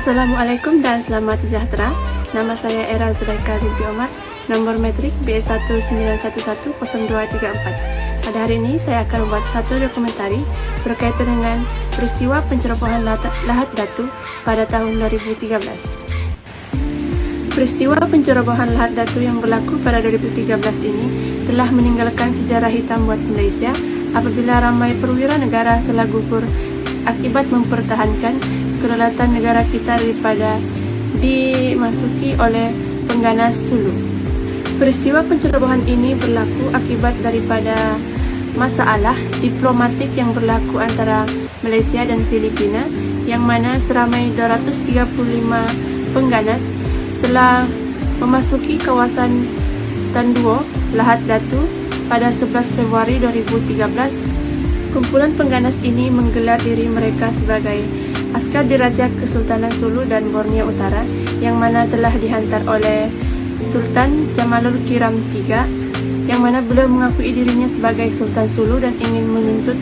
Assalamualaikum dan selamat sejahtera. Nama saya Era Zulaika binti Omar, nomor metrik B191102334. Pada hari ini saya akan membuat satu dokumentari berkaitan dengan peristiwa pencerobohan Lahat Datu pada tahun 2013. Peristiwa pencerobohan Lahat Datu yang berlaku pada 2013 ini telah meninggalkan sejarah hitam buat Malaysia apabila ramai perwira negara telah gugur akibat mempertahankan kedaulatan negara kita daripada dimasuki oleh pengganas Sulu. Peristiwa pencerobohan ini berlaku akibat daripada masalah diplomatik yang berlaku antara Malaysia dan Filipina, yang mana seramai 235 pengganas telah memasuki kawasan Tan Duo, Lahat Datu pada 11 Februari 2013. Kumpulan pengganas ini menggelar diri mereka sebagai askar diraja Kesultanan Sulu dan Borneo Utara, yang mana telah dihantar oleh Sultan Jamalul Kiram III, yang mana beliau mengakui dirinya sebagai Sultan Sulu dan ingin menuntut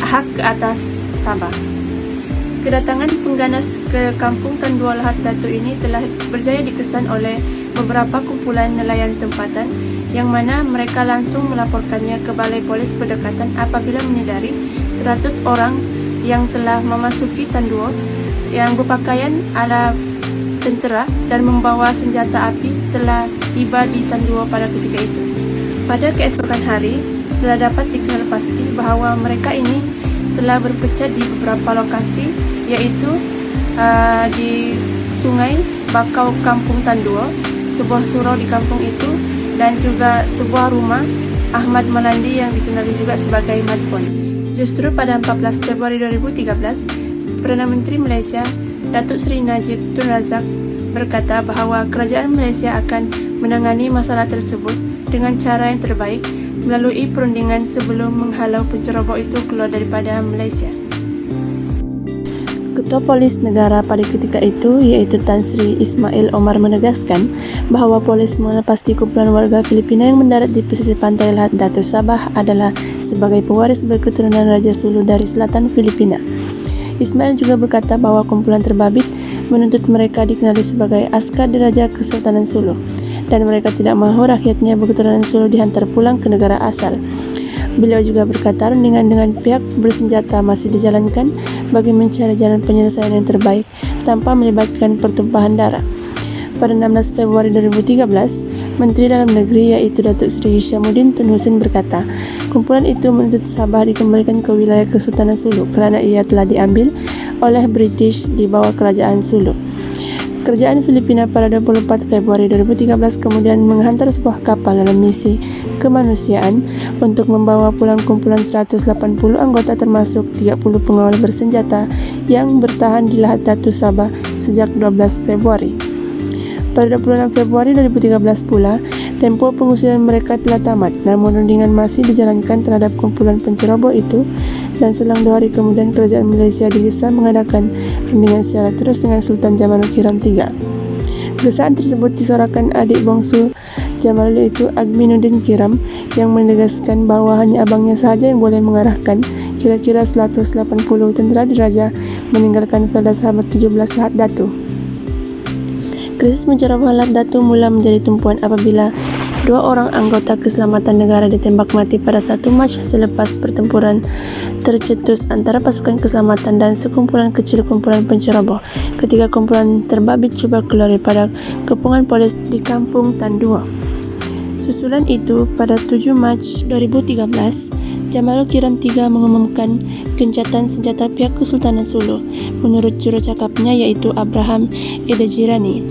hak ke atas Sabah. Kedatangan pengganas ke kampung Tan Duo Lahat Datu ini telah berjaya dikesan oleh beberapa kumpulan nelayan tempatan, yang mana mereka langsung melaporkannya ke Balai Polis Berdekatan apabila menyedari 100 orang yang telah memasuki Tan Duo yang berpakaian ala tentera dan membawa senjata api telah tiba di Tan Duo pada ketika itu. Pada keesokan hari telah dapat dikenal pasti bahawa mereka ini telah berpecah di beberapa lokasi, iaitu di Sungai Bakau Kampung Tan Duo, sebuah surau di kampung itu, dan juga sebuah rumah Ahmad Malandi yang dikenali juga sebagai Madpon. Justru pada 14 Februari 2013, Perdana Menteri Malaysia, Datuk Seri Najib Tun Razak, berkata bahawa kerajaan Malaysia akan menangani masalah tersebut dengan cara yang terbaik melalui perundingan sebelum menghalau penceroboh itu keluar daripada Malaysia. Ketua Polis Negara pada ketika itu, iaitu Tan Sri Ismail Omar, menegaskan bahawa polis mengenal pasti kumpulan warga Filipina yang mendarat di pesisir pantai Lahat Datu Sabah adalah sebagai pewaris berketurunan Raja Sulu dari selatan Filipina. Ismail juga berkata bahawa kumpulan terbabit menuntut mereka dikenali sebagai askar diraja Kesultanan Sulu, dan mereka tidak mahu rakyatnya berketurunan Sulu dihantar pulang ke negara asal. Beliau juga berkata rundingan dengan pihak bersenjata masih dijalankan bagi mencari jalan penyelesaian yang terbaik tanpa melibatkan pertumpahan darah. Pada 16 Februari 2013, Menteri Dalam Negeri iaitu Datuk Seri Hishamuddin Tun Hussein berkata, kumpulan itu menuntut Sabah dikembalikan ke wilayah Kesultanan Sulu kerana ia telah diambil oleh British di bawah kerajaan Sulu. Kerajaan Filipina pada 24 Februari 2013 kemudian menghantar sebuah kapal dalam misi kemanusiaan untuk membawa pulang kumpulan 180 anggota termasuk 30 pengawal bersenjata yang bertahan di Lahat Datu Sabah sejak 12 Februari. Pada 26 Februari 2013 pula, tempoh pengusiran mereka telah tamat, namun rundingan masih dijalankan terhadap kumpulan penceroboh itu, dan selang 2 hari kemudian kerajaan Malaysia digesa mengadakan rundingan secara terus dengan Sultan Jamalul Kiram III. Gesaan tersebut disorakan adik bongsu Jamalul iaitu Agminuddin Kiram, yang menegaskan bahawa hanya abangnya sahaja yang boleh mengarahkan kira-kira 180 tentera diraja meninggalkan Felda Sahabat 17 Lahat Datu. Krisis pencerobohan Lahat Datu mula menjadi tumpuan apabila 2 orang anggota keselamatan negara ditembak mati pada 1 Mac selepas pertempuran tercetus antara pasukan keselamatan dan sekumpulan kecil kumpulan penceroboh ketika kumpulan terbabit cuba keluar daripada kepungan polis di kampung Tan Duo. Susulan itu, pada 7 Mac 2013, Jamalul Kiram III mengumumkan gencatan senjata pihak Kesultanan Sulu menurut jurucakapnya iaitu Abraham Edejirani.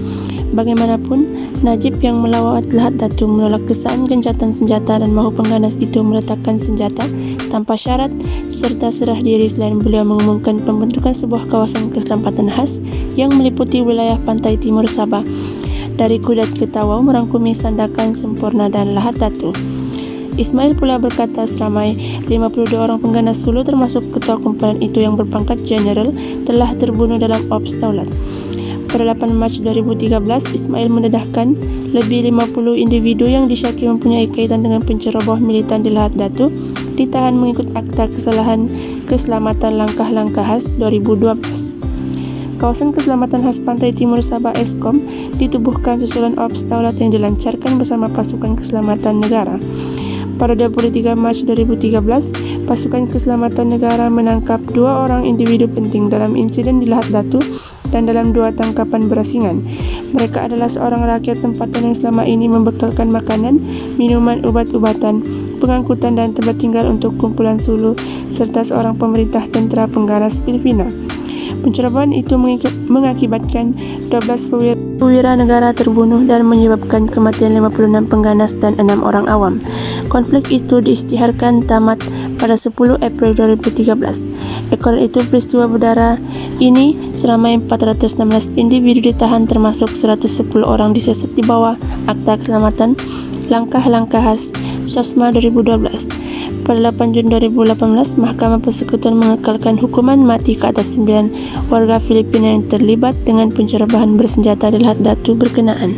Bagaimanapun, Najib yang melawat Lahat Datu menolak gesaan gencatan senjata dan mahu pengganas itu meletakkan senjata tanpa syarat serta serah diri selain beliau mengumumkan pembentukan sebuah kawasan keselamatan khas yang meliputi wilayah pantai timur Sabah dari Kudat ke Tawau merangkumi Sandakan, Sempurna dan Lahat Datu. Ismail pula berkata seramai 52 orang pengganas Sulu termasuk ketua kumpulan itu yang berpangkat jeneral telah terbunuh dalam ops daulat. Pada 8 Mac 2013, Ismail mendedahkan lebih 50 individu yang disyaki mempunyai kaitan dengan penceroboh militan di Lahat Datu ditahan mengikut Akta Kesalahan Keselamatan Langkah-Langkah Khas 2012. Kawasan Keselamatan Khas Pantai Timur Sabah (ESKOM) ditubuhkan susulan Ops Daulat yang dilancarkan bersama Pasukan Keselamatan Negara. Pada 23 Mac 2013, Pasukan Keselamatan Negara menangkap 2 orang individu penting dalam insiden di Lahad Datu dan dalam 2 tangkapan berasingan. Mereka adalah seorang rakyat tempatan yang selama ini membekalkan makanan, minuman, obat-obatan, pengangkutan dan tempat tinggal untuk kumpulan Sulu, serta seorang pemerintah tentera pengganas Filipina. Pencerobohan itu mengakibatkan 12 perwira negara terbunuh dan menyebabkan kematian 56 pengganas dan 6 orang awam. Konflik itu diisytiharkan tamat pada 10 April 2013. Ekor itu peristiwa berdarah ini seramai 416 individu ditahan termasuk 110 orang disesat di bawah Akta Keselamatan Langkah-Langkah Khas SOSMA 2012. Pada 8 Jun 2018, Mahkamah Persekutuan mengekalkan hukuman mati ke atas 9 warga Filipina yang terlibat dengan pencerobohan bersenjata di Lahad Datu berkenaan.